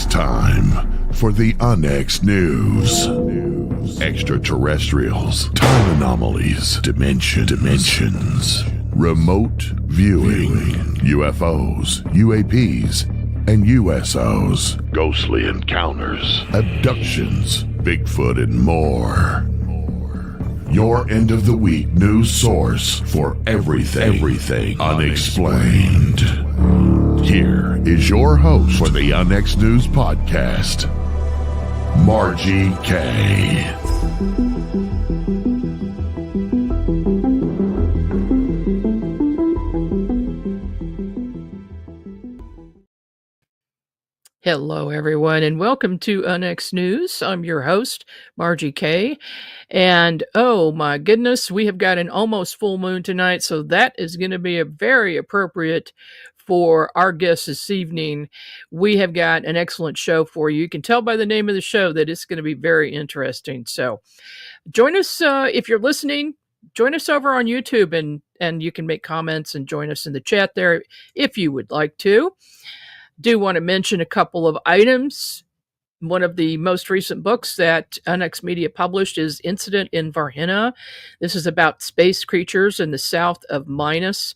time for the Onyx News. Extraterrestrials, time anomalies, dimensions, remote viewing, UFOs, UAPs, and USOs, ghostly encounters, abductions, Bigfoot, and more. Your end of the week news source for everything unexplained. Here is your host for the Onyx News Podcast, Margie Kay. Hello, everyone, and welcome to Onyx News. I'm your host, Margie Kay. And oh my goodness, we have got an almost full moon tonight, so that is going to be a very appropriate for our guest this evening. We have got an excellent show for you. You can tell by the name of the show that it's going to be very interesting. So join us if you're listening. Join us over on YouTube, and you can make comments and join us in the chat there if you would like to. Do want to mention a couple of items. One of the most recent books that Onyx Media published is Incident in Varhina. This is about space creatures in the south of Minas.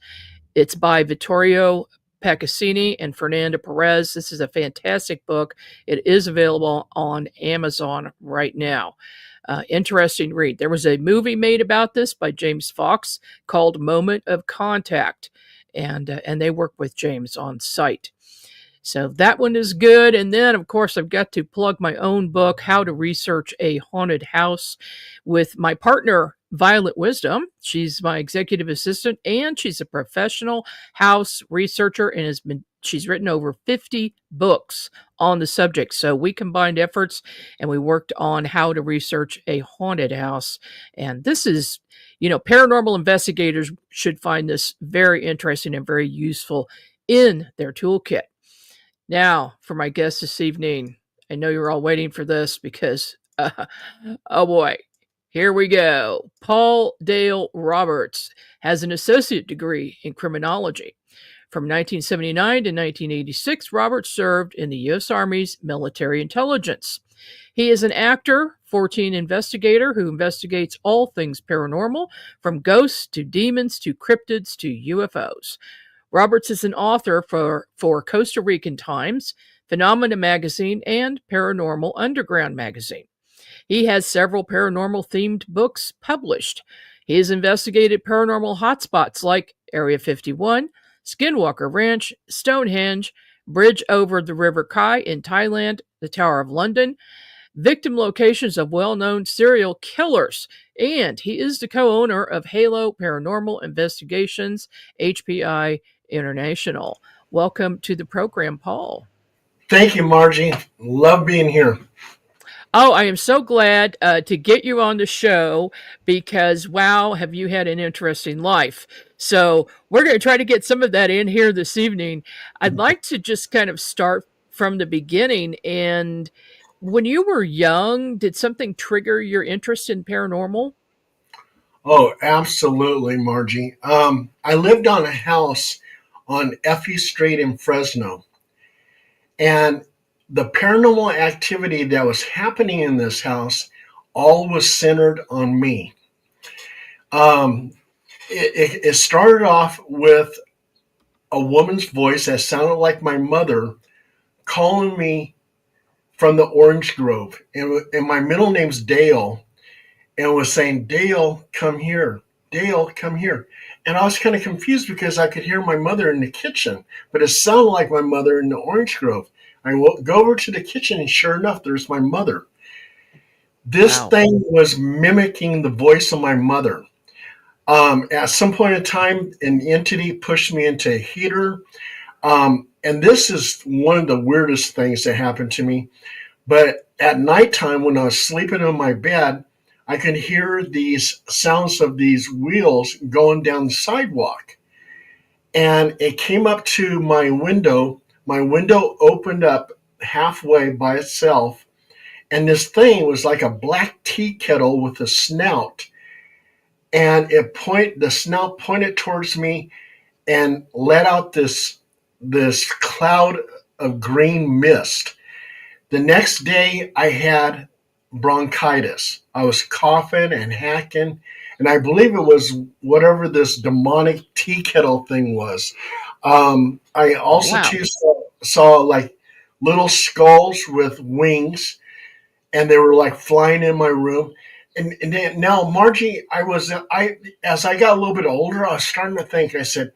It's by Vittorio Paccassini and Fernanda Perez. This is a fantastic book. It is available on Amazon right now. Interesting read. There was a movie made about this by James Fox called Moment of Contact, and they work with James on site. So that one is good. And then, of course, I've got to plug my own book, How to Research a Haunted House, with my partner, Violet Wisdom. She's my executive assistant, and she's a professional house researcher, and she's written over 50 books on the subject. So we combined efforts, and we worked on how to research a haunted house. And this is, paranormal investigators should find this very interesting and very useful in their toolkit. Now, for my guest this evening, I know you're all waiting for this because, oh boy, here we go. Paul Dale Roberts has an associate degree in criminology. From 1979 to 1986, Roberts served in the U.S. Army's military intelligence. He is an actor, 14 investigator who investigates all things paranormal, from ghosts to demons to cryptids to UFOs. Roberts is an author for Costa Rican Times, Phenomena Magazine, and Paranormal Underground Magazine. He has several paranormal-themed books published. He has investigated paranormal hotspots like Area 51, Skinwalker Ranch, Stonehenge, Bridge over the River Kai in Thailand, the Tower of London, victim locations of well-known serial killers, and he is the co-owner of Halo Paranormal Investigations, HPI International. Welcome to the program, Paul. Thank you, Margie. Love being here. Oh, I am so glad to get you on the show because, wow, have you had an interesting life. So we're going to try to get some of that in here this evening. I'd like to just kind of start from the beginning. And when you were young, did something trigger your interest in paranormal? Oh, absolutely, Margie. I lived on a house on Effie Street in Fresno. And the paranormal activity that was happening in this house all was centered on me. It started off with a woman's voice that sounded like my mother calling me from the orange grove. And my middle name's Dale, and was saying, "Dale, come here. Dale, come here." And I was kind of confused because I could hear my mother in the kitchen, but it sounded like my mother in the orange grove. I go over to the kitchen, and sure enough, there's my mother. This thing was mimicking the voice of my mother. At some point in time, an entity pushed me into a heater. And this is one of the weirdest things that happened to me. But at nighttime, when I was sleeping in my bed, I could hear these sounds of these wheels going down the sidewalk. And it came up to my window. My window opened up halfway by itself. And this thing was like a black tea kettle with a snout. And the snout pointed towards me and let out this cloud of green mist. The next day, I had bronchitis. I was coughing and hacking, and I believe it was whatever this demonic tea kettle thing was. I also Wow. too saw like little skulls with wings, and they were like flying in my room. And then, now, Margie, I as I got a little bit older, I was starting to think. I said,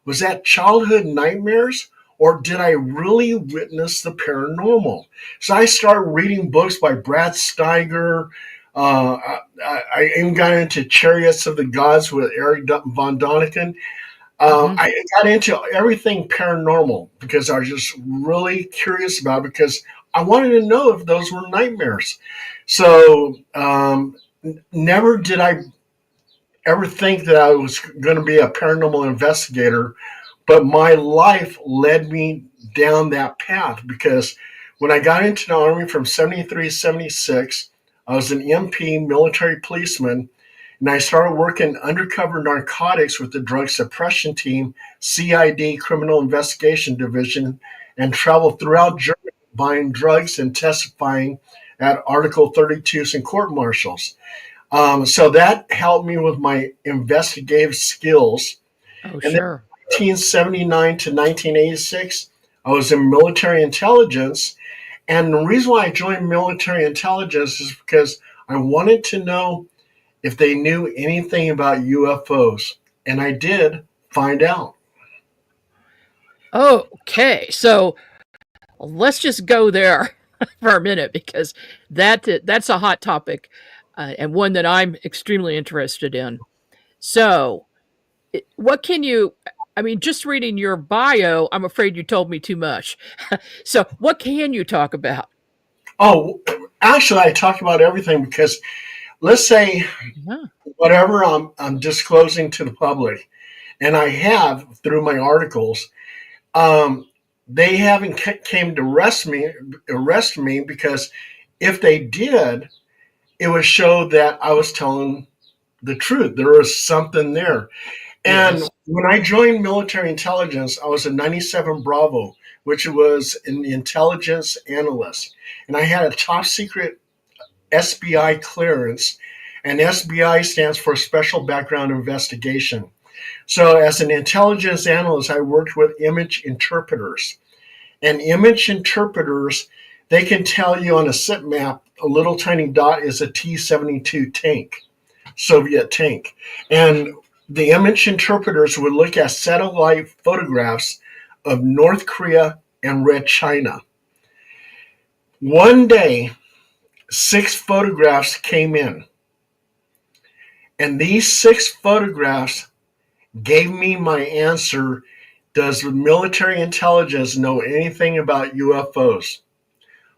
was that childhood nightmares, or did I really witness the paranormal? So I started reading books by Brad Steiger. I even got into Chariots of the Gods with Eric von Doniken. Hmm. I got into everything paranormal because I was just really curious about it, because I wanted to know if those were nightmares. So never did I ever think that I was going to be a paranormal investigator, but my life led me down that path, because when I got into the Army from 73 to 76, I was an MP, military policeman, and I started working undercover narcotics with the Drug Suppression Team, C.I.D, Criminal Investigation Division, and traveled throughout Germany buying drugs and testifying at Article 32s and court martials. So that helped me with my investigative skills. Oh, And then sure. 1979 to 1986, I was in military intelligence. And the reason why I joined military intelligence is because I wanted to know if they knew anything about UFOs. And I did find out. Okay, so let's just go there for a minute, because that's a hot topic, and one that I'm extremely interested in. So, what can you? I mean, just reading your bio, I'm afraid you told me too much. So, what can you talk about? Oh, actually, I talk about everything, because let's say Yeah. whatever I'm disclosing to the public, and I have through my articles, um, they haven't came to arrest me, because if they did, it would show that I was telling the truth. There was something there. And Yes. when I joined military intelligence, I was a 97 Bravo, which was an intelligence analyst. And I had a top secret SBI clearance, and SBI stands for Special Background Investigation. So, as an intelligence analyst, I worked with image interpreters. And image interpreters, they can tell you on a SIP map a little tiny dot is a T-72 tank, Soviet tank. And the image interpreters would look at satellite photographs of North Korea and Red China. One day, 6 photographs came in, and these 6 photographs gave me my answer. Does the military intelligence know anything about UFOs?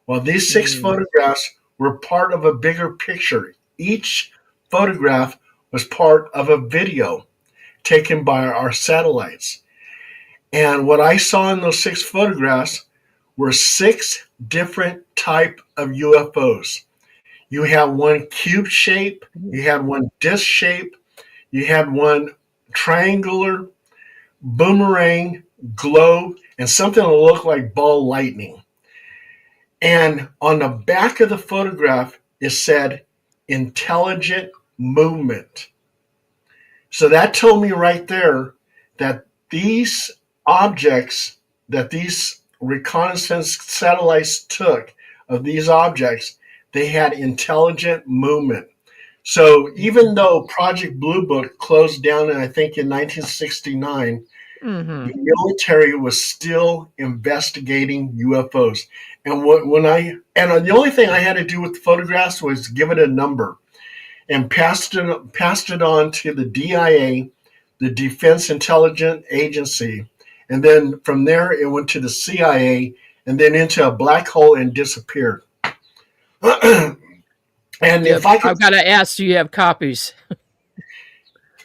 Well, these six Mm. photographs were part of a bigger picture. Each photograph was part of a video taken by our satellites. And what I saw in those 6 photographs were 6 different type of UFOs. You have one cube shape, you had one disc shape, you had one triangular, boomerang, globe, and something that looked like ball lightning. And on the back of the photograph, it said intelligent movement. So that told me right there that these objects, that these reconnaissance satellites took of these objects, they had intelligent movement. So even though Project Blue Book closed down, I think in 1969, Hmm. the military was still investigating UFOs. And the only thing I had to do with the photographs was give it a number, and passed it on to the DIA, the Defense Intelligence Agency, and then from there it went to the CIA, and then into a black hole and disappeared. And Yep. I've got to ask, do you have copies?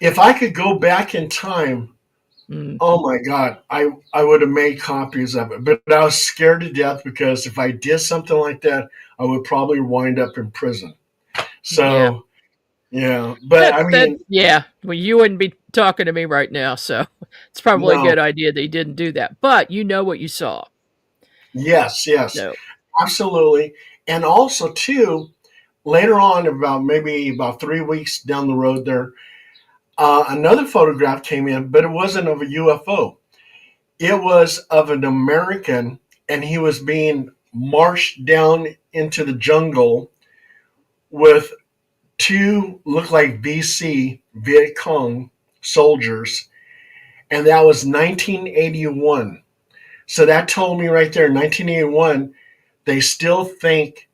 if I could go back in time, Mm. oh my God, I would have made copies of it. But I was scared to death, because if I did something like that, I would probably wind up in prison. Yeah. So, yeah. But I That mean, yeah. Well, you wouldn't be talking to me right now, so it's probably a no, good idea they didn't do that. But you know what you saw. yes, yes. No. absolutely. And also, too, later on, about 3 weeks down the road there, another photograph came in, but it wasn't of a UFO. It was of an American, and he was being marched down into the jungle with two look like VC Viet Cong soldiers, and that was 1981. So that told me right there, 1981, they still think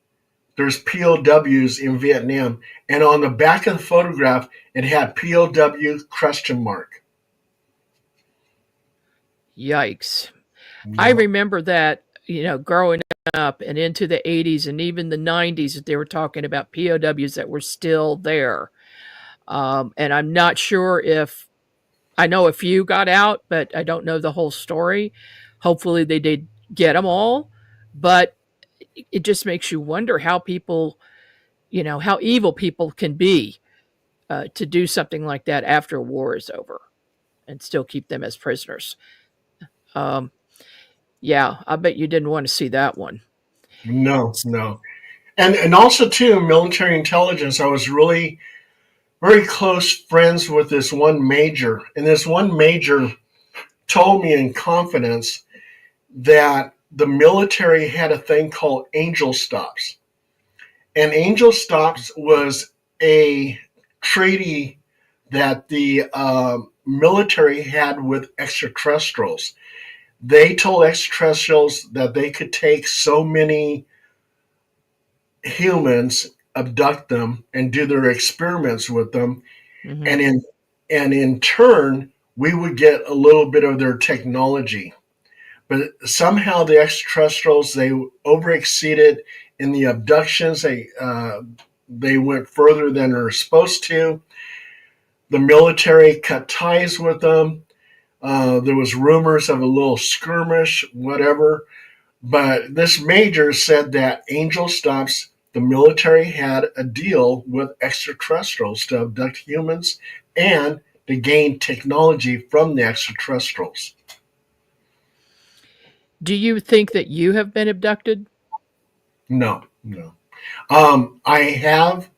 there's POWs in Vietnam, and on the back of the photograph, it had POW question mark. Yikes. I Yeah. remember that, growing up and into the 80s and even the 90s, that they were talking about POWs that were still there. And I'm not sure if I know a few got out, but I don't know the whole story. Hopefully, they did get them all. But it just makes you wonder how people, how evil people can be to do something like that after a war is over and still keep them as prisoners. Um, yeah, I bet you didn't want to see that one. No, no. And also too, military intelligence. I was really very close friends with this one major, and this one major told me in confidence that the military had a thing called angel stops. And angel stops was a treaty that the military had with extraterrestrials. They told extraterrestrials that they could take so many humans, abduct them, and do their experiments with them, Hmm. and in turn, we would get a little bit of their technology. But somehow the extraterrestrials, they overexceeded in the abductions. They went further than they're supposed to. The military cut ties with them. There was rumors of a little skirmish, whatever. But this major said that Angel Stops, the military had a deal with extraterrestrials to abduct humans and to gain technology from the extraterrestrials. Do you think that you have been abducted? No, no. I have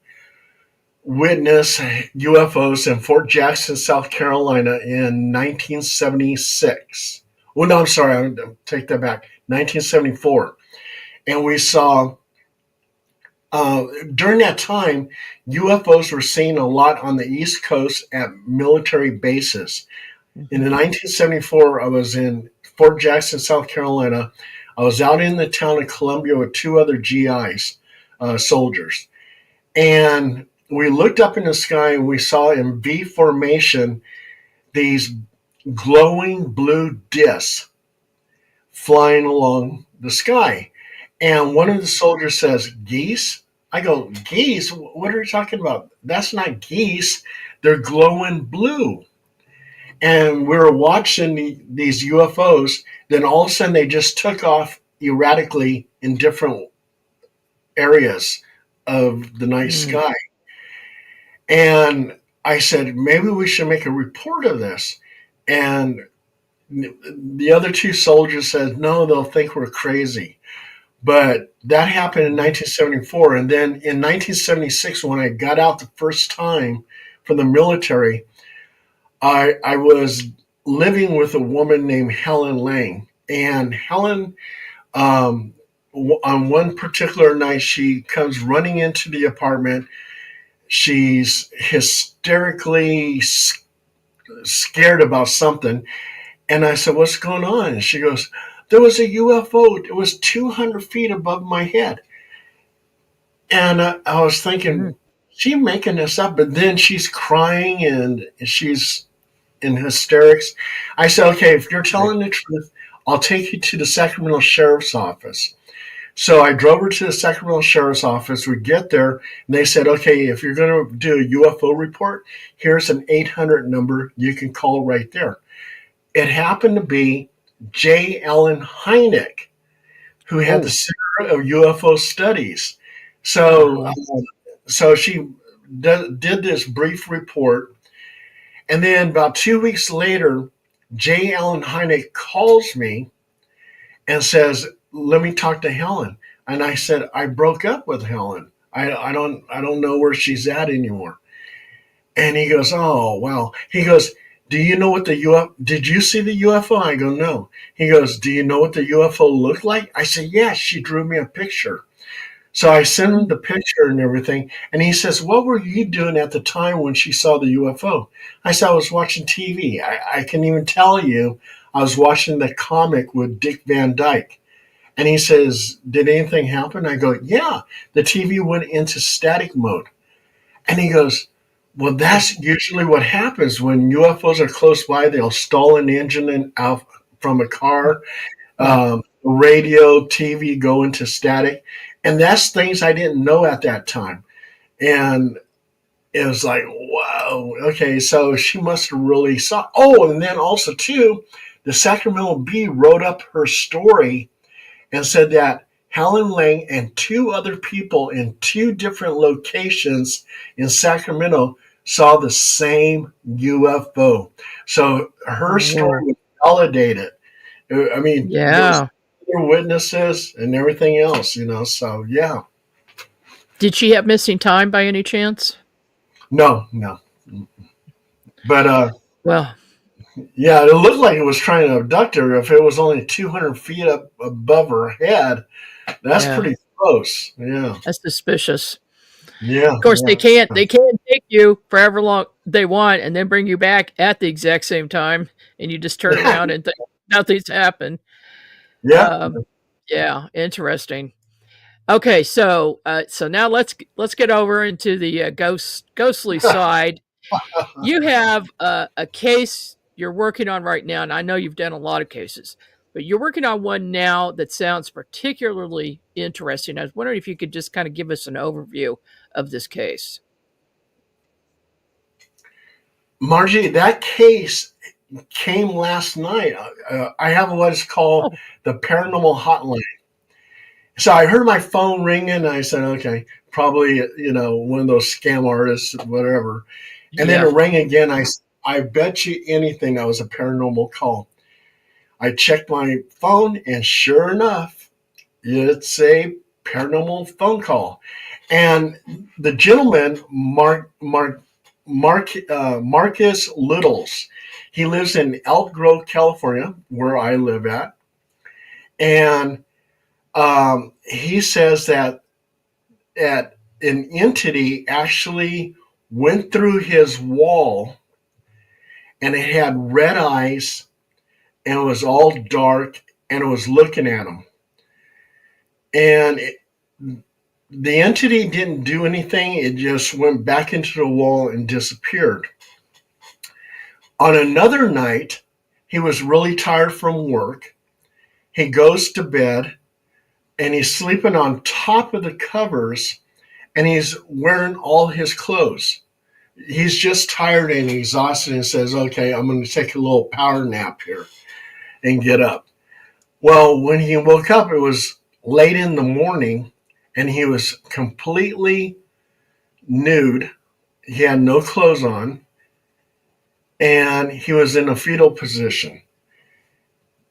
witnessed UFOs in Fort Jackson, South Carolina in 1976. Well, no, I'm sorry. I'll take that back. 1974. And we saw, during that time, UFOs were seen a lot on the East Coast at military bases. In Hmm. 1974, I was in Fort Jackson, South Carolina. I was out in the town of Columbia with two other GIs, soldiers. And we looked up in the sky and we saw in V formation these glowing blue discs flying along the sky. And one of the soldiers says, "Geese?" I go, "Geese? What are you talking about? That's not geese. They're glowing blue." And we were watching these UFOs. Then all of a sudden, they just took off erratically in different areas of the night Mm. sky. And I said, maybe we should make a report of this. And the other two soldiers said, no, they'll think we're crazy. But that happened in 1974. And then in 1976, when I got out the first time from the military, I was living with a woman named Helen Lang. And Helen, um, on one particular night, she comes running into the apartment. She's hysterically scared about something. And I said, "What's going on?" And she goes, "There was a UFO. It was 200 feet above my head." And I was Mm. thinking, she making this up? But then she's crying and she's in hysterics. I said, "Okay, if you're Right. telling the truth, I'll take you to the Sacramento Sheriff's Office." So I drove her to the Sacramento Sheriff's Office. We get there, and they said, "Okay, if you're going to do a UFO report, here's an 800 number you can call right there." It happened to be J. Allen Hynek, who had the Oh, Center of UFO Studies. So, uh-huh. so she did this brief report, and then about 2 weeks later, J. Allen Hynek calls me and says, "Let me talk to Helen." And I said, I broke up with Helen. I don't know where she's at anymore. And he goes, oh, well, he goes, do you know what the UFO, did you see the UFO? I go, no. He goes, do you know what the UFO looked like? I said, yeah, she drew me a picture. So I sent him the picture and everything. And he says, what were you doing at the time when she saw the UFO? I said, I was watching TV. I can even tell you, I was watching the comic with Dick Van Dyke. And he says, did anything happen? I go, yeah, the TV went into static mode. And he goes, well, that's usually what happens when UFOs are close by. They'll stall an engine out from a car, radio, TV go into static. And that's things I didn't know at that time. And it was like, wow, okay, so she must have really saw. Oh, and then also, too, the Sacramento Bee wrote up her story and said that Helen Lang and two other people in two different locations in Sacramento saw the same UFO. So her story was validated. I mean, there's other witnesses and everything else, so yeah. Did she have missing time by any chance? No. But, well, yeah, it looked like it was trying to abduct her. If it was only 200 feet up above her head, that's pretty close. Yeah. That's suspicious. Yeah. Of course, they can't take you for however long they want and then bring you back at the exact same time, and you just turn around and think nothing's happened. Yeah. Yeah. Interesting. Okay, so now let's get over into the ghostly side. You have a case you're working on right now, and I know you've done a lot of cases, but you're working on one now that sounds particularly interesting. I was wondering if you could just kind of give us an overview of this case. Margie, that case came last night. I have what is called the paranormal hotline. So I heard my phone ringing, and I said, okay, probably, one of those scam artists, whatever. And then it rang again. I bet you anything that was a paranormal call. I checked my phone, and sure enough, it's a paranormal phone call. And the gentleman, Marcus Littles, he lives in Elk Grove, California, where I live at. And he says that an entity actually went through his wall, and it had red eyes, and it was all dark, and it was looking at him. And the entity didn't do anything. It just went back into the wall and disappeared. On another night, he was really tired from work. He goes to bed, and he's sleeping on top of the covers, and he's wearing all his clothes. He's just tired and exhausted, and says, okay, I'm going to take a little power nap here and get up. Well, when he woke up, it was late in the morning, and he was completely nude. He had no clothes on, and he was in a fetal position.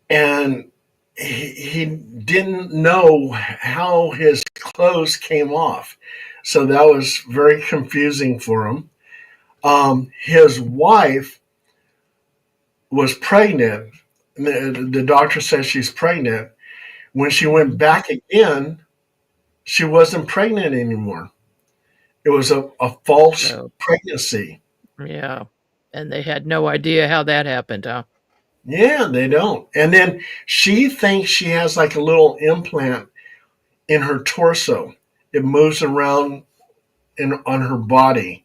And he didn't know how his clothes came off. So that was very confusing for him. His wife was pregnant. The doctor says she's pregnant. When she went back again, she wasn't pregnant anymore. It was a false pregnancy. Yeah. And they had no idea how that happened, huh? Yeah, they don't. And then she thinks she has like a little implant in her torso. It moves around on her body.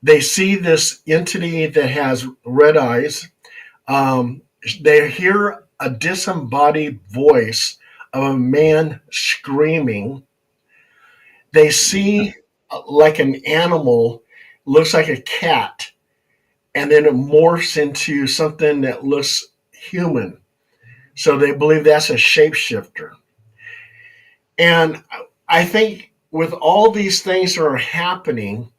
They see this entity that has red eyes. They hear a disembodied voice of a man screaming. They see like an animal, looks like a cat, and then it morphs into something that looks human. So they believe that's a shapeshifter. And I think with all these things that are happening,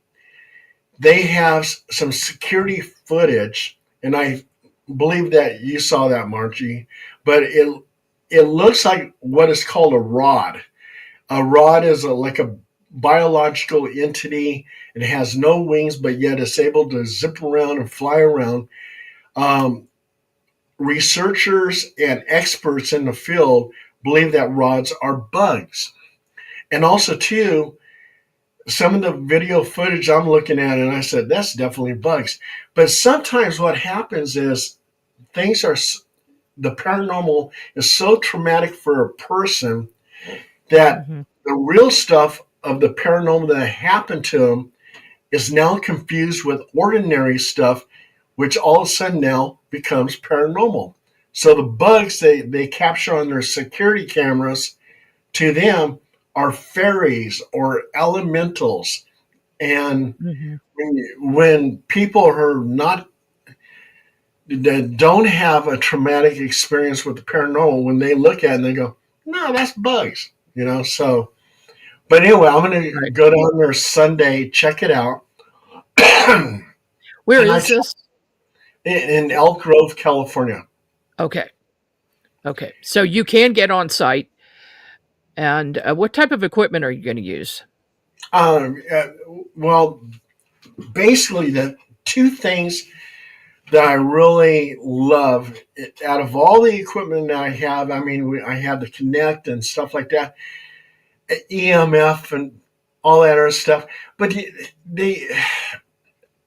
they have some security footage, and I believe that you saw that, Margie, but it looks like what is called a rod. A rod is like a biological entity. It has no wings, but yet it's able to zip around and fly around. Um, Researchers and experts in the field believe that rods are bugs. And also, too, some of the video footage I'm looking at, and I said, that's definitely bugs. But sometimes what happens is things are, the paranormal is so traumatic for a person that Mm-hmm. the real stuff of the paranormal that happened to them is now confused with ordinary stuff, which all of a sudden now becomes paranormal. So the bugs they capture on their security cameras to them are fairies or elementals. And Mm-hmm. when people are not that don't have a traumatic experience with the paranormal, when they look at it and they go, no, that's bugs, So, but anyway, I'm going to Right. go down there Sunday, check it out. Where And is this? in Elk Grove, California. Okay. Okay. So you can get on site. And what type of equipment are you going to use? Um, uh, well, basically, the two things that I really love out of all the equipment that I have, I mean, I have the Connect and stuff like that, EMF and all that other stuff, but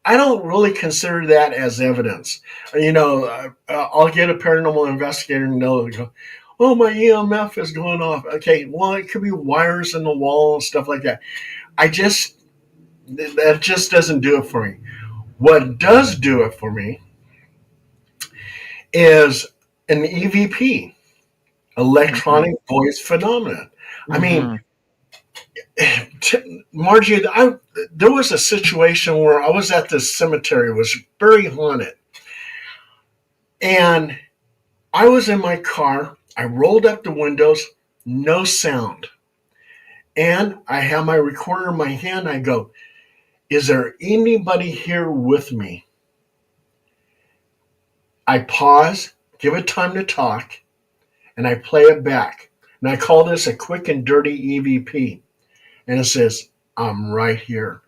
I don't really consider that as evidence. I'll get a paranormal investigator and they'll go, oh, my EMF is going off. Okay, well, it could be wires in the wall and stuff like that. That just doesn't do it for me. What does do it for me is an EVP, Mm-hmm. electronic voice phenomenon. I mean, Mm-hmm. Margie, there was a situation where I was at this cemetery. It was very haunted. And I was in my car. I rolled up the windows, no sound. And I have my recorder in my hand. I go, is there anybody here with me? I pause, give it time to talk, and I play it back. And I call this a quick and dirty EVP. And it says, I'm right here.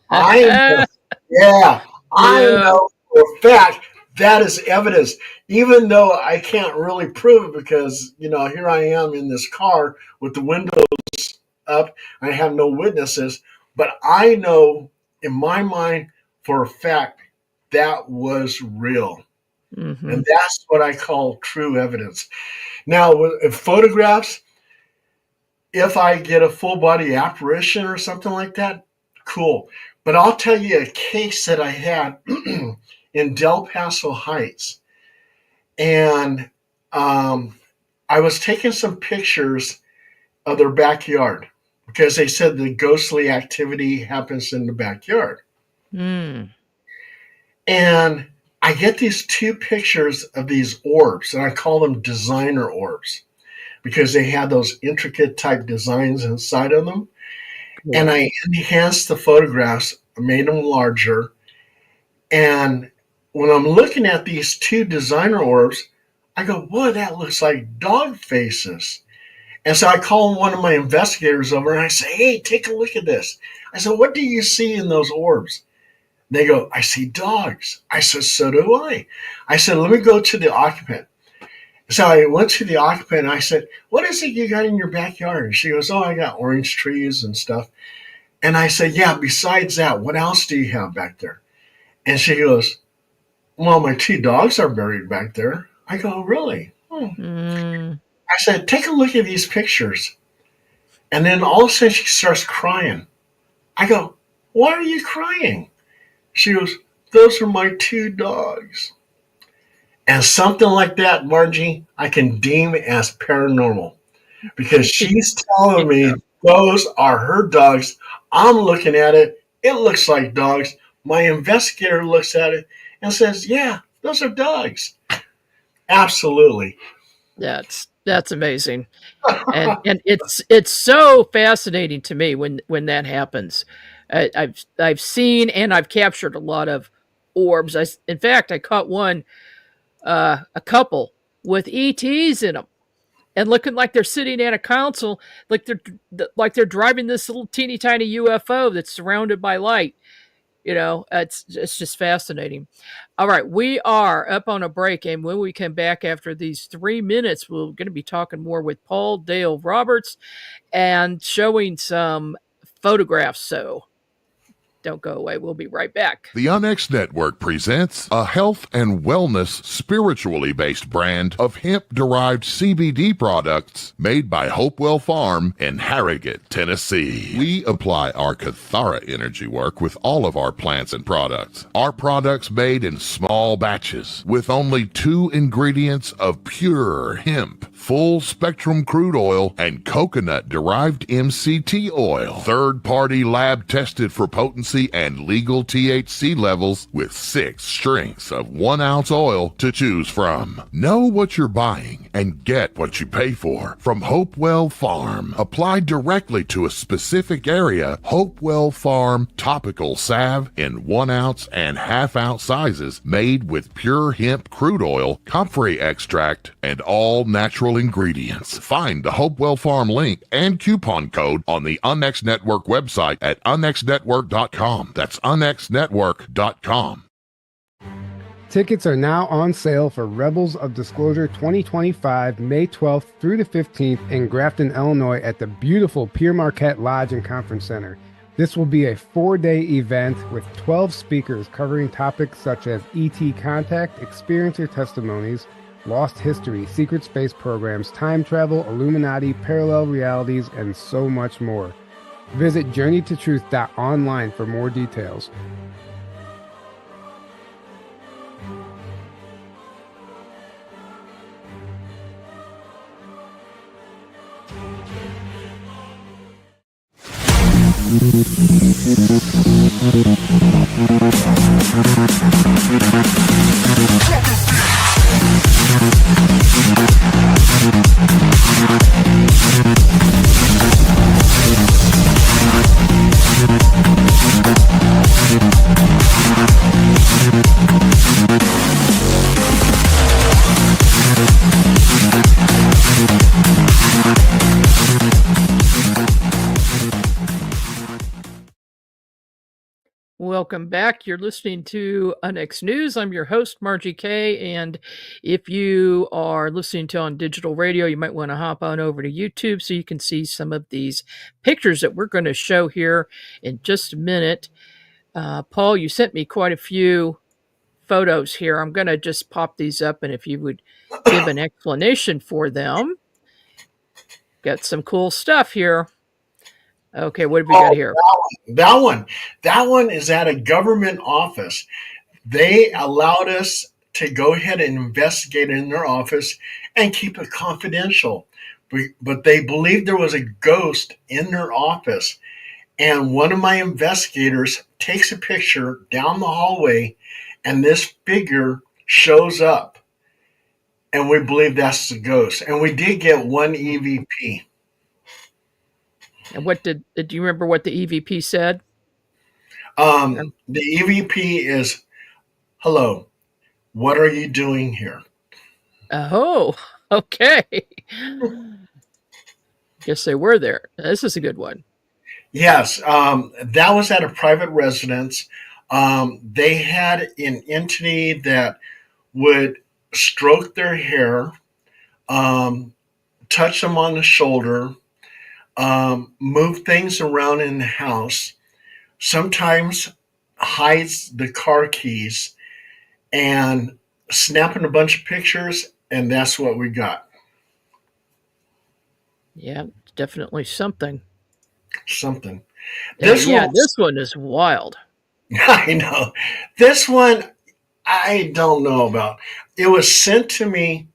I know, yeah, I Yeah. know for a fact that is evidence, even though I can't really prove it because, here I am in this car with the windows up. I have no witnesses, but I know in my mind for a fact that was real. Mm-hmm. And that's what I call true evidence. Now, with photographs, if I get a full body apparition or something like that, cool. But I'll tell you a case that I had in Del Paso Heights. And I was taking some pictures of their backyard because they said the ghostly activity happens in the backyard. Mm. And I get these two pictures of these orbs, and I call them designer orbs because they had those intricate type designs inside of them. And Cool. I enhanced the photographs, made them larger. And when I'm looking at these two designer orbs, I go, boy, that looks like dog faces. And so I call one of my investigators over and I say, hey, take a look at this. I said, what do you see in those orbs? They go, I see dogs. I said, so do I. I said, let me go to the occupant. So I went to the occupant and I said, what is it you got in your backyard? And she goes, oh, I got orange trees and stuff. And I said, yeah, besides that, what else do you have back there? And she goes, well, my two dogs are buried back there. I go, really? Hmm. Mm. I said, take a look at these pictures. And then all of a sudden she starts crying. I go, why are you crying? She goes, those are my two dogs. And something like that, Margie, I can deem as paranormal because she's telling me those are her dogs. I'm looking at it. It looks like dogs. My investigator looks at it and says, yeah, those are dogs. Absolutely. That's amazing. And it's so fascinating to me when that happens. I've seen and I've captured a lot of orbs. In fact, I caught one, a couple. with ETs in them and looking like they're sitting at a console, like they're driving this little teeny tiny UFO that's surrounded by light. It's just fascinating. All right, we are up on a break, and when we come back after these 3 minutes, we're going to be talking more with Paul Dale Roberts and showing some photographs. So don't go away. We'll be right back. The Onyx Network presents a health and wellness spiritually based brand of hemp-derived CBD products made by Hopewell Farm in Harrogate, Tennessee. We apply our Cathara energy work with all of our plants and products. Our products made in small batches with only 2 ingredients of pure hemp, full-spectrum crude oil, and coconut-derived MCT oil. Third-party lab tested for potency and legal THC levels with 6 strengths of 1 ounce oil to choose from. Know what you're buying and get what you pay for from Hopewell Farm. Applied directly to a specific area, Hopewell Farm topical salve in 1 ounce and ½ ounce sizes made with pure hemp crude oil, comfrey extract, and all natural ingredients. Find the Hopewell Farm link and coupon code on the Onyx Network website at onyxnetwork.com. That's onyxnetwork.com. Tickets are now on sale for Rebels of Disclosure 2025, May 12th through the 15th in Grafton, Illinois at the beautiful Pierre Marquette Lodge and Conference Center. This will be a 4-day event with 12 speakers covering topics such as ET contact, experiencer testimonies, lost history, secret space programs, time travel, Illuminati, parallel realities, and so much more. Visit journeytotruth.online for more details. Welcome back. You're listening to Onyx News. I'm your host, Margie Kay. And if you are listening to on digital radio, you might want to hop on over to YouTube so you can see some of these pictures that we're going to show here in just a minute. Paul, you sent me quite a few photos here. I'm going to just pop these up, and if you would give an explanation for them. Got some cool stuff here. Okay, what have we got here? That one is at a government office. They allowed us to go ahead and investigate in their office and keep it confidential. But they believed there was a ghost in their office. And one of my investigators takes a picture down the hallway, and this figure shows up. And we believe that's the ghost. And we did get one EVP. And what do you remember what the EVP said? The EVP is, "Hello, what are you doing here?" Oh, okay. Guess they were there. This is a good one. Yes, that was at a private residence. They had an entity that would stroke their hair, touch them on the shoulder, move things around in the house, sometimes hides the car keys, and snapping a bunch of pictures, and that's what we got. Yeah, definitely something. Something. This one is wild. I know. This one, I don't know about. It was sent to me,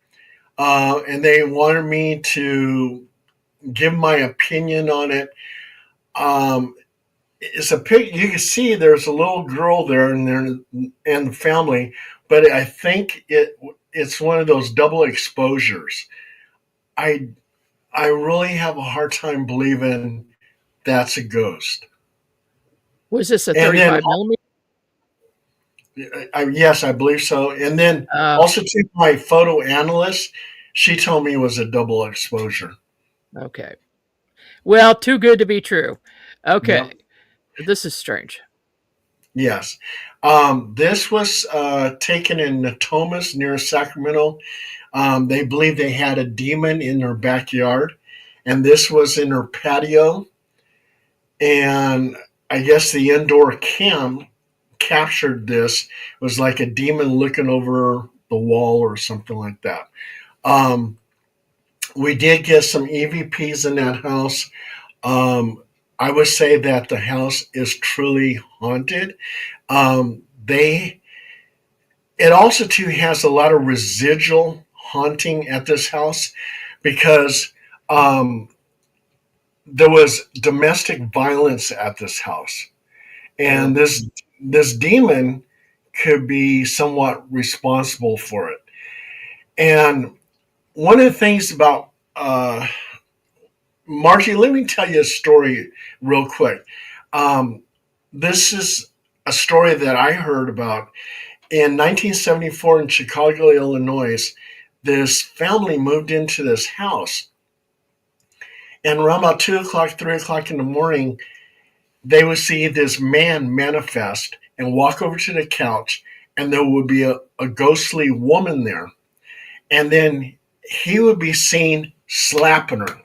and they wanted me to give my opinion on it. It's a pic. You can see there's a little girl there, and the family, but I think it's one of those double exposures. I really have a hard time believing that's a ghost. Was this a 35 millimeter? Yes, I believe so. And then Uh, also to my photo analyst, she told me it was a double exposure. okay. Well, too good to be true. Okay. Yep. This is strange. Yes. This was taken in Natomas near Sacramento. They believe they had a demon in their backyard, and this was in their patio. And I guess the indoor cam captured this. It was like a demon looking over the wall or something like that. Um, we did get some EVPs in that house. I would say that the house is truly haunted. They it also too has a lot of residual haunting at this house because um, there was domestic violence at this house, and Oh. this demon could be somewhat responsible for it. And one of the things about Margie, let me tell you a story real quick. Um, this is a story that I heard about in 1974 in Chicago, Illinois. This family moved into this house, and around about 2 o'clock, 3 o'clock in the morning, they would see this man manifest and walk over to the couch, and there would be a ghostly woman there. And then he would be seen slapping her.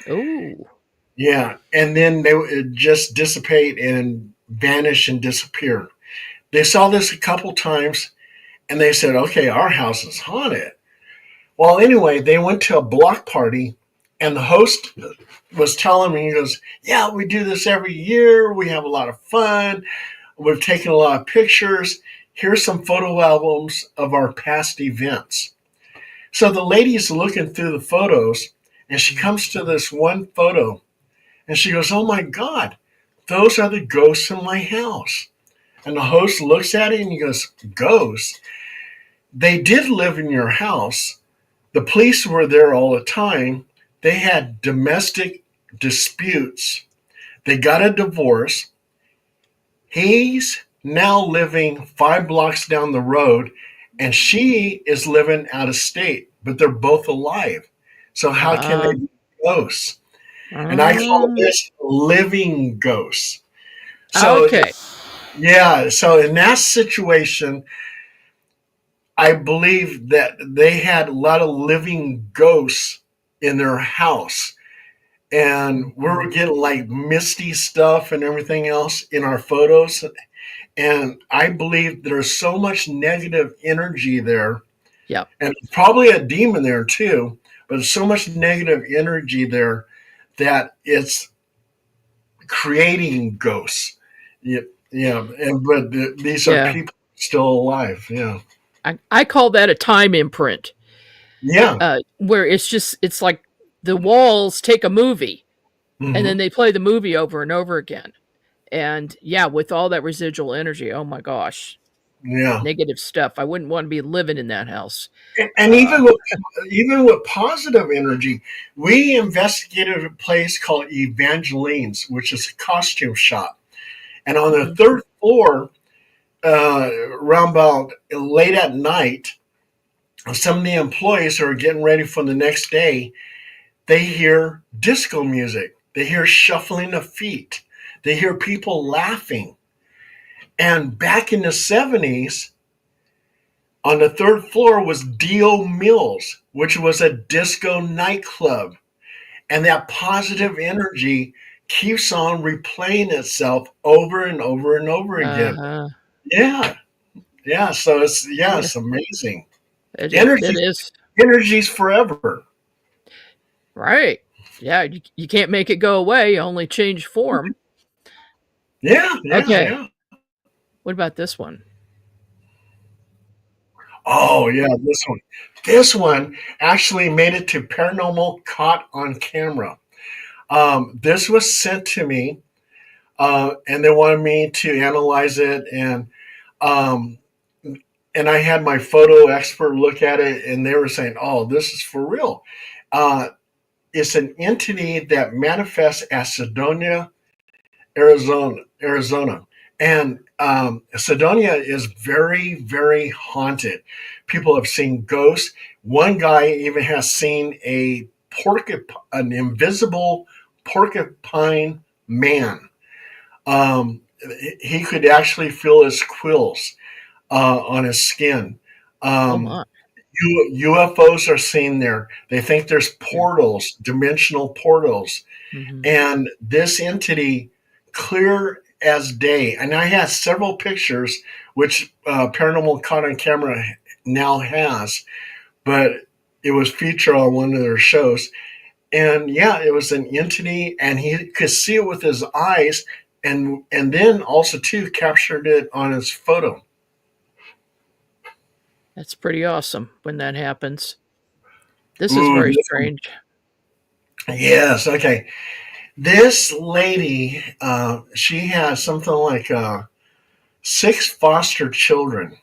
Ooh. Yeah. And then they would just dissipate and vanish and disappear. They saw this a couple times and they said, okay, our house is haunted. Well, anyway, they went to a block party and the host was telling me, he goes, yeah, we do this every year. We have a lot of fun. We've taken a lot of pictures. Here's some photo albums of our past events. So the lady's looking through the photos and she comes to this one photo and she goes, oh my God, those are the ghosts in my house. And the host looks at it and he goes, ghosts? They did live in your house. The police were there all the time. They had domestic disputes. They got a divorce. He's now living 5 blocks down the road, and she is living out of state, but they're both alive. So how can Uh, they be ghosts? And I call um, this living ghosts. So okay. yeah, so in that situation, I believe that they had a lot of living ghosts in their house. And we were getting like misty stuff and everything else in our photos. And I believe there's so much negative energy there, Yep. and probably a demon there too, but there's so much negative energy there that it's creating ghosts. Yeah, yeah. And but these are Yeah. people still alive. Yeah, I call that a time imprint, yeah. where it's like the walls take a movie and then Hmm. they play the movie over and over again. And yeah, with all that residual energy, oh my gosh, Yeah. negative stuff. I wouldn't want to be living in that house. And Uh, even with positive energy, we investigated a place called Evangeline's, which is a costume shop. And on the mhm. third floor, around about late at night, some of the employees who are getting ready for the next day, they hear disco music. They hear shuffling of feet. They hear people laughing. And back in the 70s, on the third floor was D.O. Mills, which was a disco nightclub. And that positive energy keeps on replaying itself over and over and over again. Uh-huh. Yeah. Yeah. So Yeah, it's amazing. it Energy is. energy's forever. Right. Yeah, you can't make it go away, only change form. Yeah, yeah, Okay. yeah. What about this one? Oh yeah, this one. This one actually made it to paranormal caught on camera. This was sent to me, and they wanted me to analyze it, um, and I had my photo expert look at it, and they were saying, "Oh, this is for real." Uh, it's an entity that manifests at Sedona, Arizona, And Sedonia is very, very haunted. People have seen ghosts. One guy even has seen an invisible porcupine man. Um, he could actually feel his quills on his skin. Oh Um, my. UFOs are seen there. They think there's portals, dimensional portals. Mm-hmm. And this entity, clear as day, and I had several pictures, which Paranormal Caught on Camera now has, but it was featured on one of their shows. And yeah, it was an entity, and he could see it with his eyes, and then also too captured it on his photo. That's pretty awesome when that happens. This is Ooh, very strange. yes, okay. This lady, she has something like 6 foster children.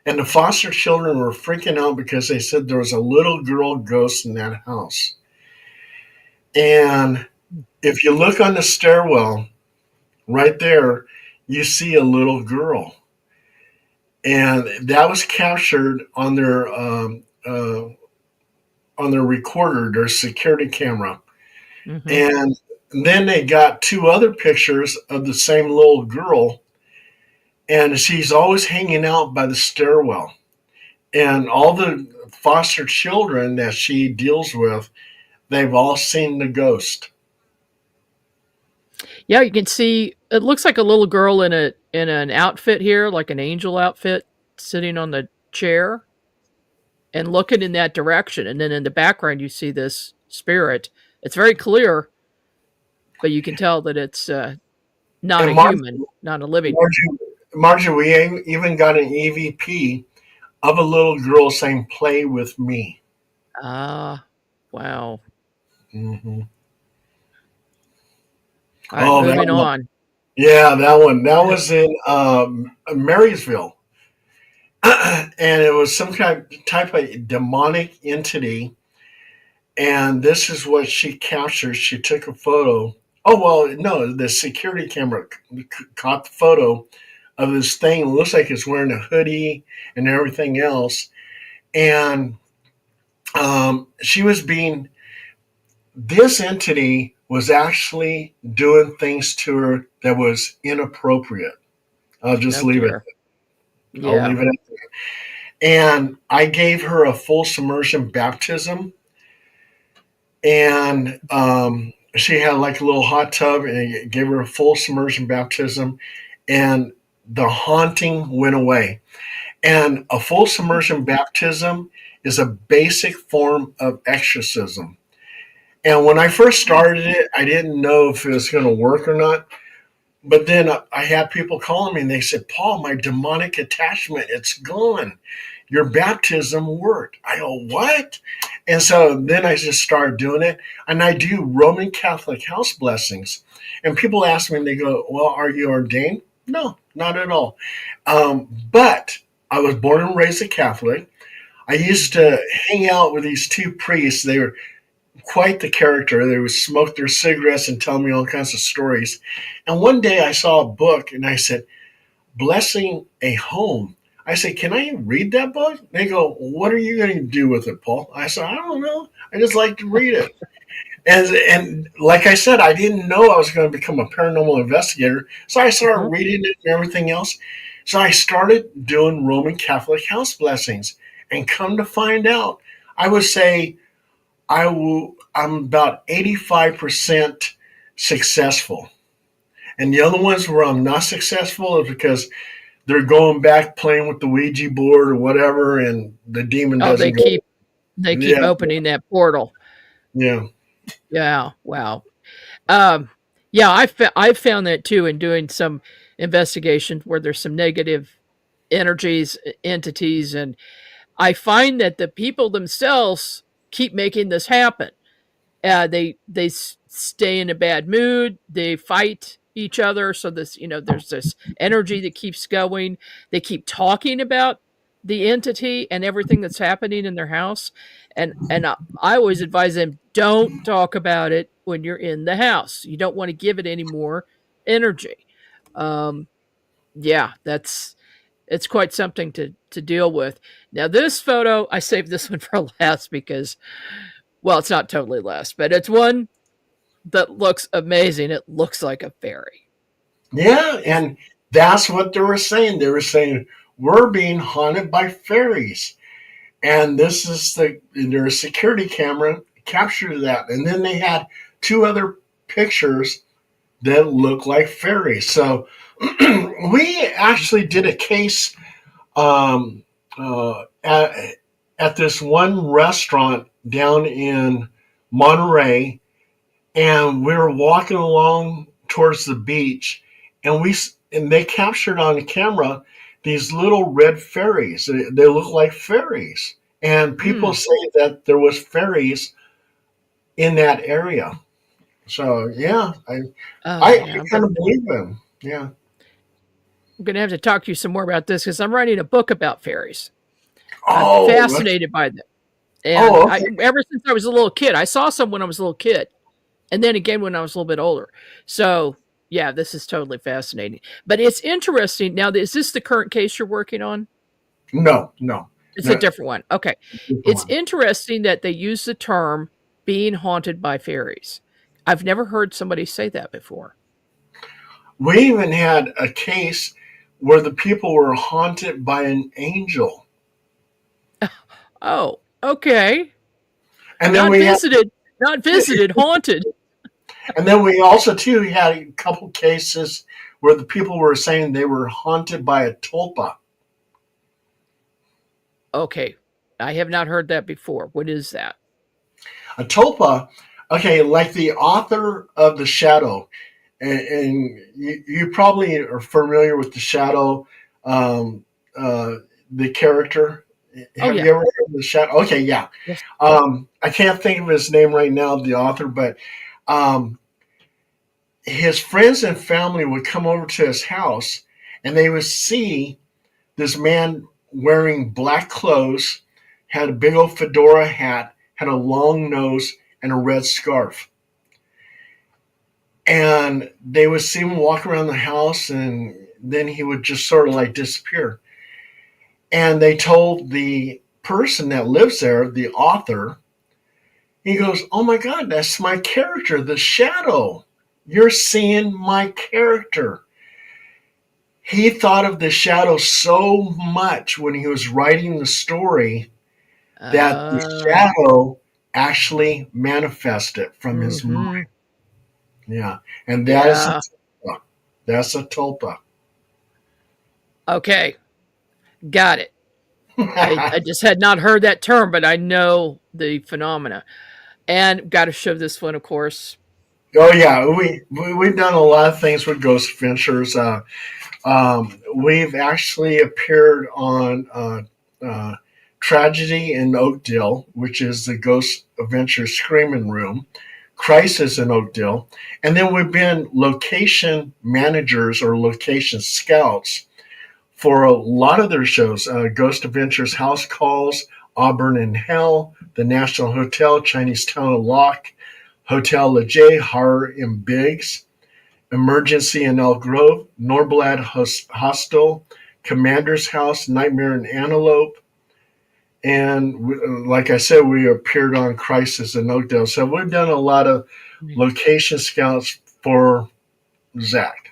And the foster children were freaking out because they said there was a little girl ghost in that house. And if you look on the stairwell, right there, you see a little girl. And that was captured on their recorder, their security camera. Mm-hmm. And then they got 2 other pictures of the same little girl, and she's always hanging out by the stairwell. And all the foster children that she deals with, they've all seen the ghost. Yeah, you can see it looks like a little girl in an outfit here, like an angel outfit, sitting on the chair and looking in that direction. And then in the background you see this spirit. It's very clear, but you can tell that it's not And a human, not a living. Margie, we even got an EVP of a little girl saying, "Play with me." Ah, wow. Hmm. All right, Oh, that moving one. on. Yeah, that one. That was in Marysville. And it was some type of demonic entity. And this is what she captured. She took a photo. Oh, well, no, the security camera caught the photo of this thing. It looks like it's wearing a hoodie and everything else. And she was being, this entity was actually doing things to her that was inappropriate. I'll just Oh leave it. dear. I'll Yeah. leave it at that. And I gave her a full submersion baptism. And she had like a little hot tub, and it gave her a full submersion baptism. And the haunting went away. And a full submersion baptism is a basic form of exorcism. And when I first started it, I didn't know if it was going to work or not. But then I had people calling me and they said, "Paul, my demonic attachment, it's gone. Your baptism worked." I go, "What?" And so then I just started doing it. And I do Roman Catholic house blessings. And people ask me, and they go, "Well, are you ordained?" No, not at all. But I was born and raised a Catholic. I used to hang out with these 2 priests. They were quite the character. They would smoke their cigarettes and tell me all kinds of stories. And one day I saw a book and I said, "Blessing a Home." I said, "Can I read that book?" They go, "What are you going to do with it, Paul?" I said, "I don't know. I just like to read it." And like I said, I didn't know I was going to become a paranormal investigator. So I started Uh-huh. reading it and everything else. So I started doing Roman Catholic house blessings. And come to find out, I would say I'm about 85% successful. And the other ones where I'm not successful is because they're going back playing with the Ouija board or whatever, and the demon Oh, they doesn't go. keep Yeah, opening that portal. yeah. Yeah. Wow. Um, yeah, I've found that too in doing some investigations where there's some negative energies, entities, and I find that the people themselves keep making this happen. They stay in a bad mood. They fight each other. So there's this energy that keeps going. They keep talking about the entity and everything that's happening in their house. And I always advise them, don't talk about it when you're in the house. You don't want to give it any more energy. Um, yeah, it's quite something to deal with. Now, this photo, I saved this one for last because, well, it's not totally last, but it's one that looks amazing. It looks like a fairy. Yeah, and that's what they were saying. They were saying we're being haunted by fairies, and this is their security camera captured that, and then they had two other pictures that look like fairies. So we actually did a case um, at this one restaurant down in Monterey, and we were walking along towards the beach, and they captured on camera these little red fairies. They look like fairies, and people Hmm. say that there was fairies in that area. So yeah, Oh, I yeah. kind of believe them. Yeah. I'm going to have to talk to you some more about this because I'm writing a book about fairies. I'm Oh, fascinated by them. And oh, okay. ever since I was a little kid, I saw some when I was a little kid, and then again when I was a little bit older. So, yeah, this is totally fascinating. But it's interesting. Now, is this the current case you're working on? No, no, It's a no. different one. Okay. Different It's one. interesting that they use the term being haunted by fairies. I've never heard somebody say that before. We even had a case where the people were haunted by an angel, Oh, okay. and then Not we had, visited, not visited, haunted. and then we also too had a couple cases where the people were saying they were haunted by a tulpa. Okay. I have not heard that before. What is that? A tulpa, okay, like the author of The Shadow, and you probably are familiar with The Shadow, um, uh, the character. Oh, Have yeah. you ever heard of The Shadow? Okay, yeah. Yes. I can't think of his name right now, the author, but um, his friends and family would come over to his house, and they would see this man wearing black clothes, had a big old fedora hat, had a long nose, and a red scarf. And they would see him walk around the house, and then he would just sort of like disappear. And they told the person that lives there, the author, he goes, "Oh my God, that's my character, the shadow. You're seeing my character." He thought of the shadow so much when he was writing the story that the Uh, shadow actually manifested from his mind. mm-hmm. Yeah. And that is a Yeah. tulpa. That's a tulpa. Okay. Got it. I just had not heard that term, but I know the phenomena. And got to show this one, of course. Oh yeah, we've done a lot of things with Ghost Adventures. We've actually appeared on Tragedy in Oakdale, which is the Ghost Adventure Screaming Room, Crisis in Oakdale, and then we've been location managers or location scouts for a lot of their shows. Ghost Adventures House Calls, Auburn in Hell, The National Hotel, Chinese Town of Lock, Hotel Leger, Horror in Biggs, Emergency in Elk Grove, Norblad Hostel, Commander's House, Nightmare in Antelope, and like I said, we appeared on Crisis in Oakdale. So we've done a lot of location scouts for Zach.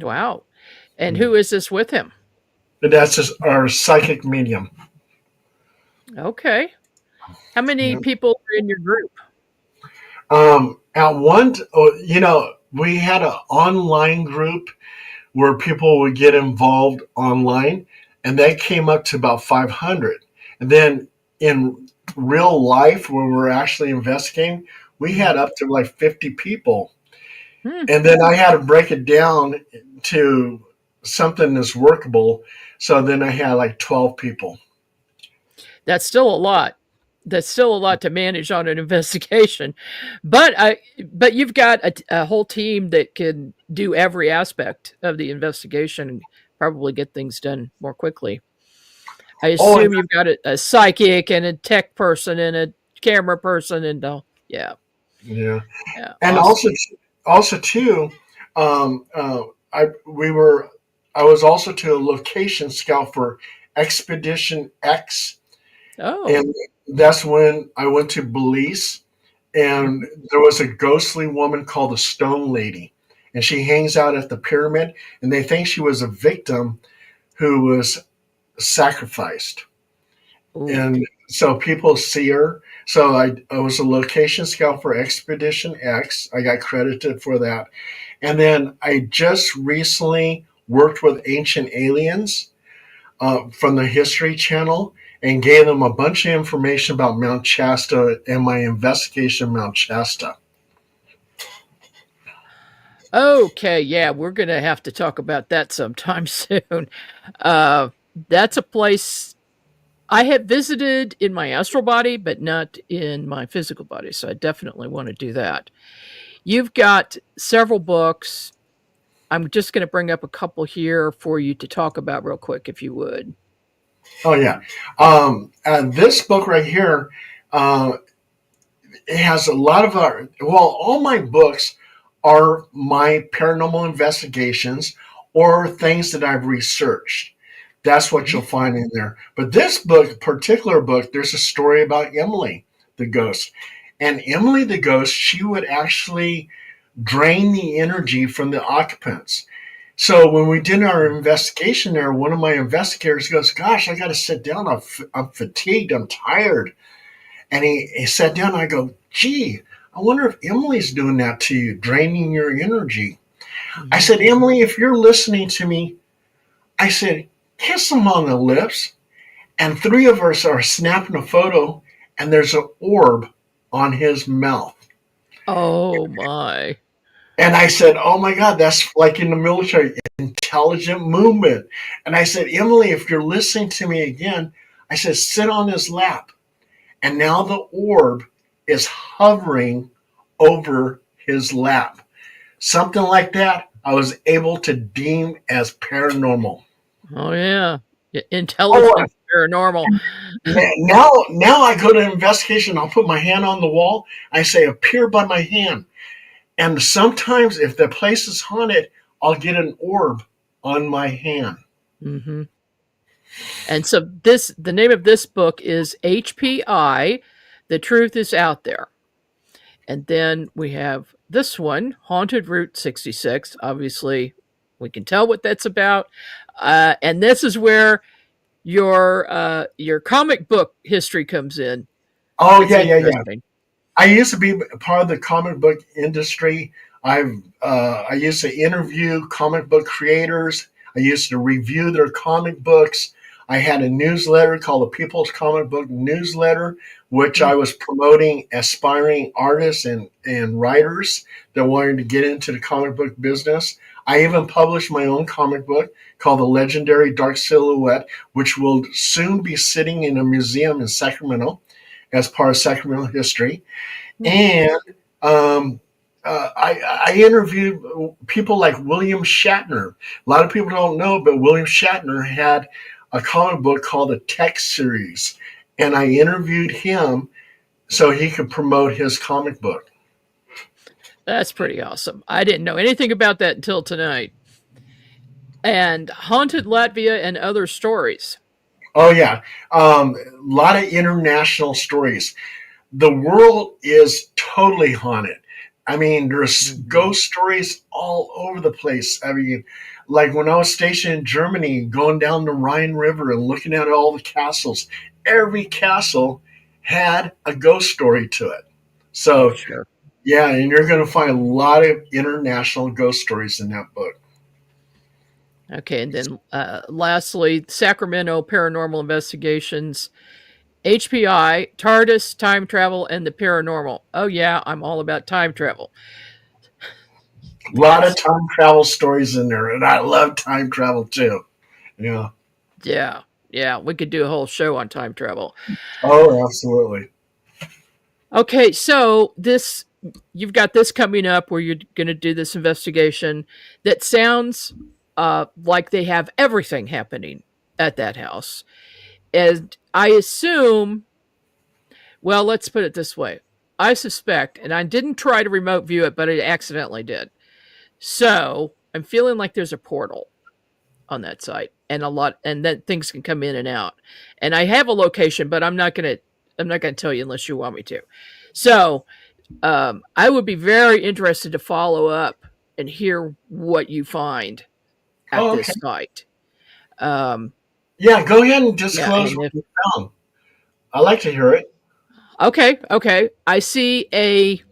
Wow. And who is this with him? And that's just our psychic medium. Okay. How many Yeah. people are in your group? At one, we had an online group where people would get involved online, and that came up to about 500. And then in real life, where we're actually investigating, we had up to like 50 people. Hmm. And then I had to break it down to something that's workable. So then I had like 12 people. That's still a lot. That's still a lot to manage on an investigation, but you've got a whole team that can do every aspect of the investigation and probably get things done more quickly. I Oh, and assume you've got a psychic and a tech person and a camera person and yeah, yeah. yeah, And awesome. also too, um, uh, I we were I was also to a location scout for Expedition X, Oh. and that's when I went to Belize, and there was a ghostly woman called the Stone Lady, and she hangs out at the pyramid, and they think she was a victim who was sacrificed. Ooh. And so people see her. So I was a location scout for Expedition X. I got credited for that. And then I just recently worked with Ancient Aliens from the History Channel and gave them a bunch of information about Mount Shasta and my investigation of Mount Shasta. Okay, yeah, we're going to have to talk about that sometime soon. That's a place I have visited in my astral body, but not in my physical body. So I definitely want to do that. You've got several books. I'm just going to bring up a couple here for you to talk about real quick, if you would. Oh, yeah. This book right here, it has a lot of all my books are my paranormal investigations or things that I've researched. That's what you'll find in there. But this book, particular book, there's a story about Emily the ghost. And Emily the ghost, she would actually drain the energy from the occupants. So when we did our investigation there, one of my investigators goes, "Gosh, I got to sit down. I'm fatigued. I'm tired." And he sat down. And I go, "Gee, I wonder if Emily's doing that to you, draining your energy." I said, "Emily, if you're listening to me," I said, "kiss him on the lips." And three of us are snapping a photo, and there's an orb on his mouth. Oh, my. And I said, "Oh my God, that's like in the military, intelligent movement." And I said, "Emily, if you're listening to me again," I said, "sit on his lap." And now the orb is hovering over his lap. Something like that I was able to deem as paranormal. Oh, yeah. Intelligence, paranormal. Now I go to investigation. I'll put my hand on the wall. I say, "Appear by my hand." And sometimes if the place is haunted, I'll get an orb on my hand. Mm-hmm. And so the name of this book is HPI, The Truth is Out There. And then we have this one, Haunted Route 66. Obviously, we can tell what that's about. And this is where your comic book history comes in. Oh, It's yeah. interesting. I used to be part of the comic book industry. I used to interview comic book creators. I used to review their comic books. I had a newsletter called the People's Comic Book Newsletter, which I was promoting aspiring artists and writers that wanted to get into the comic book business. I even published my own comic book called The Legendary Dark Silhouette, which will soon be sitting in a museum in Sacramento as part of Sacramento history. And I interviewed people like William Shatner. A lot of people don't know, but William Shatner had a comic book called the Tech Series. And I interviewed him so he could promote his comic book. That's pretty awesome. I didn't know anything about that until tonight. And Haunted Latvia and Other Stories. Oh, yeah. A lot of international stories. The world is totally haunted. I mean, there's ghost stories all over the place. I mean, like when I was stationed in Germany, going down the Rhine River and looking at all the castles, every castle had a ghost story to it. So, Sure. yeah, and you're going to find a lot of international ghost stories in that book. Okay, and then lastly, Sacramento Paranormal Investigations, HPI, TARDIS, Time Travel, and the Paranormal. Oh, yeah, I'm all about time travel. A lot of time travel stories in there, and I love time travel too. Yeah. Yeah, we could do a whole show on time travel. Oh, absolutely. Okay, so you've got this coming up where you're going to do this investigation that sounds like they have everything happening at that house. And I assume, well, let's put it this way. I suspect, and I didn't try to remote view it, but I accidentally did. So I'm feeling like there's a portal. on that site, and then things can come in and out. And I have a location, but I'm not gonna tell you unless you want me to. So I would be very interested to follow up and hear what you find at Oh, this okay. site. Um, Yeah, go ahead and yeah, disclose and what if you found. I like to hear it. okay, I see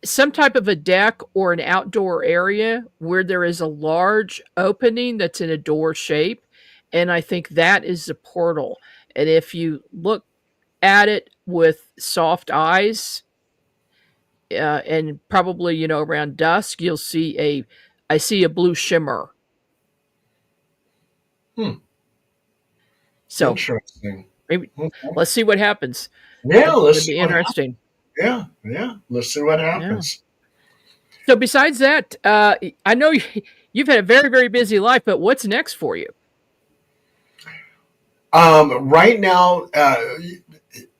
some type of a deck or an outdoor area where there is a large opening that's in a door shape, and I think that is the portal. And if you look at it with soft eyes, and probably around dusk, I see a blue shimmer. Hmm. So Interesting. maybe Okay. let's see what happens. Yeah, It's going let's to see be what happens. interesting. Yeah. Let's see what Yeah. happens. So besides that, I know you've had a very, very busy life, but what's next for you? Right now,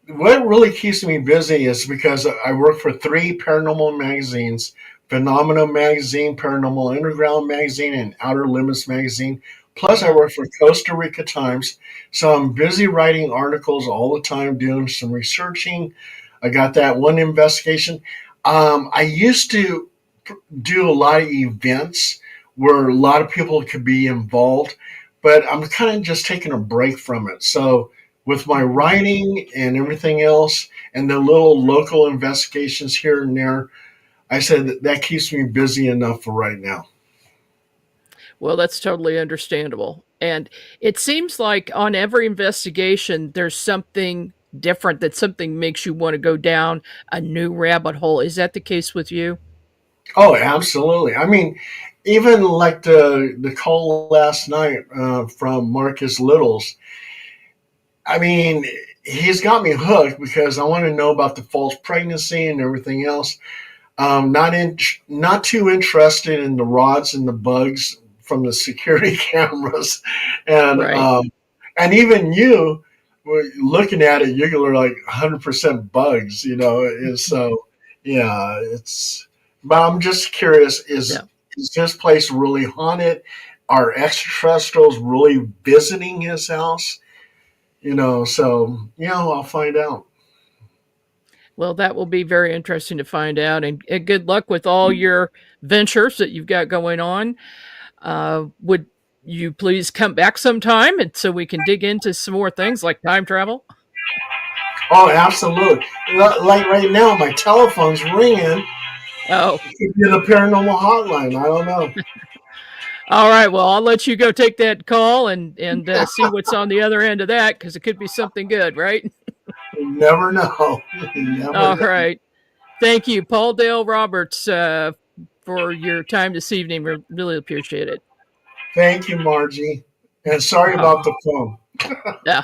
what really keeps me busy is because I work for 3 paranormal magazines: Phenomena Magazine, Paranormal Underground Magazine, and Outer Limits Magazine. Plus, I Wow. work for Costa Rica Times. So I'm busy writing articles all the time, doing some researching. I got that one investigation. I used to do a lot of events where a lot of people could be involved, but I'm kind of just taking a break from it. So with my Mhm. writing and everything else and the little local investigations here and there, I said that keeps me busy enough for right now. Well, that's totally understandable. And it seems like on every investigation, there's something different, that something makes you want to go down a new rabbit hole. Is that the case with you? Oh, absolutely. I mean, even like the call last night from Marcus Littles. I mean, he's got me hooked because I want to know about the false pregnancy and everything else. Not too interested in the rods and the bugs from the security cameras, and Right. and even you looking at it, you're like 100% bugs, and so yeah, it's. But I'm just curious: Yeah. is this place really haunted? Are extraterrestrials really visiting his house? So I'll find out. Well, that will be very interesting to find out. And good luck with all your ventures that you've got going on. Would you please come back sometime and so we can dig into some more things like time travel? Oh, absolutely. Like right now, my telephone's ringing. Oh, It could be the paranormal hotline. I don't know. all right. Well, I'll let you go take that call and see what's on the other end of that, because it could be something good, right? You never know. You never All know. right. Thank you, Paul Dale Roberts, for your time this evening. We really appreciate it. Thank you, Margie. And sorry Uh, about the phone. yeah,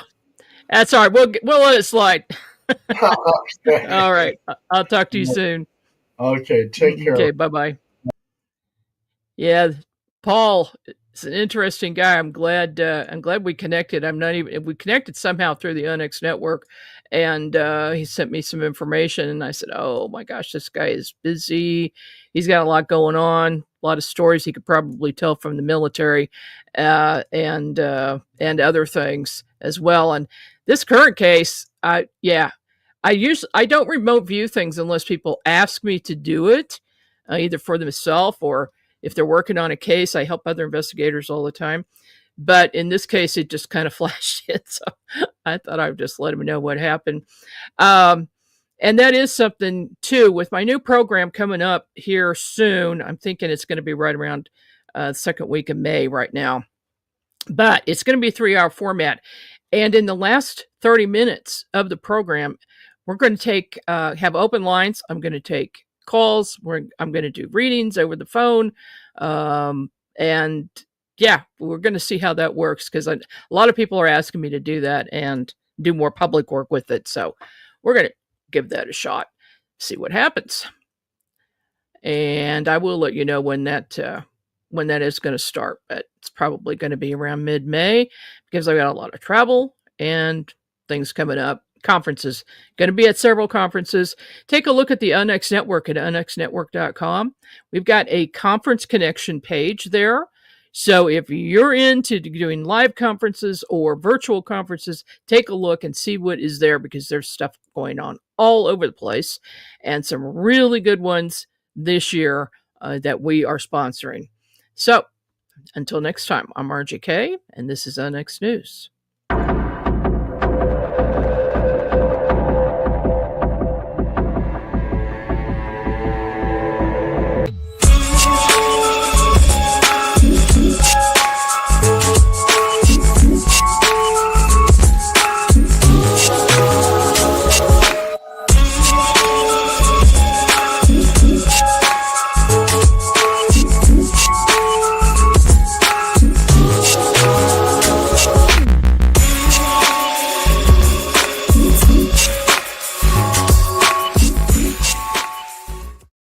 that's all right. We'll let it slide. Okay. All right. I'll talk to you soon. Okay. Take care. Okay. Bye bye. Yeah, Paul is an interesting guy. I'm glad we connected. I'm not even we connected somehow through the Onyx network, and he sent me some information, and I said, "Oh my gosh, this guy is busy. He's got a lot going on, a lot of stories he could probably tell from the military, and other things as well." And this current case, I don't remote view things unless people ask me to do it, either for themselves or if they're working on a case. I help other investigators all the time. But in this case, it just kind of flashed in. So I thought I would just let them know what happened. Um, and that is something, too, with my new program coming up here soon. I'm thinking it's going to be right around the second week of May right now. But it's going to be a 3-hour format. And in the last 30 minutes of the program, we're going to have open lines. I'm going to take calls. I'm going to do readings over the phone. And yeah, we're going to see how that works, because a lot of people are asking me to do that and do more public work with it. So we're going to give that a shot, see what happens. And I will let you know when that is going to start. But it's probably going to be around mid-May, because I got a lot of travel and things coming up. Conferences, going to be at several conferences. Take a look at the Unx Network at unxnetwork.com. We've got a conference connection page there. So if you're into doing live conferences or virtual conferences, take a look and see what is there, because there's stuff going on all over the place and some really good ones this year that we are sponsoring. So until next time, I'm Margie Kay, and this is NX News.